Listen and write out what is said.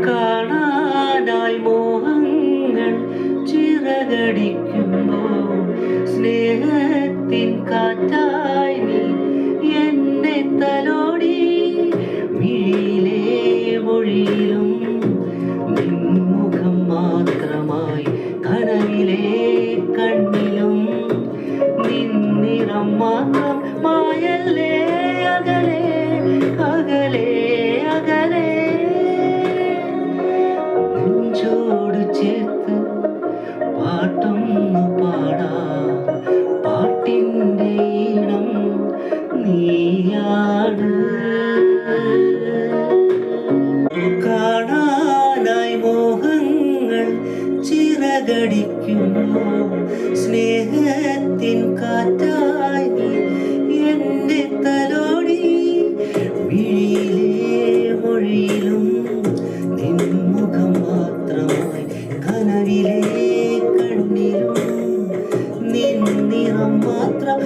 കാണാനായി മോഹങ്ങൾ ചിറകടിക്കുമ്പോൾ സ്നേഹത്തിൻ കാറ്റായി നീ എന്നെ തലോടി. മിഴിയിലെ മൊഴിയിലും നിൻമുഖം മാത്രമായി, കനവിലെ കണ്ണിലും നിന്നിറം മാത്രം. മായല്ലേ അകലെ അകലെ അകലെ, നെഞ്ചോട് ചേർത്ത് പാട്ടൊന്നു പാടാം. പാട്ടിൻ്റെ ഈണം നീയാണ്. കാണാനായി മോഹങ്ങൾ ചിറകടിക്കുന്നു, സ്നേഹത്തിൻ കാറ്റായി നീ എന്നെ തലോടി. മിഴിയിലെ മൊഴിയിലും നിൻമുഖം മാത്രമായി, കനവിലെ കണ്ണിലും നിന്നിറം മാത്രം.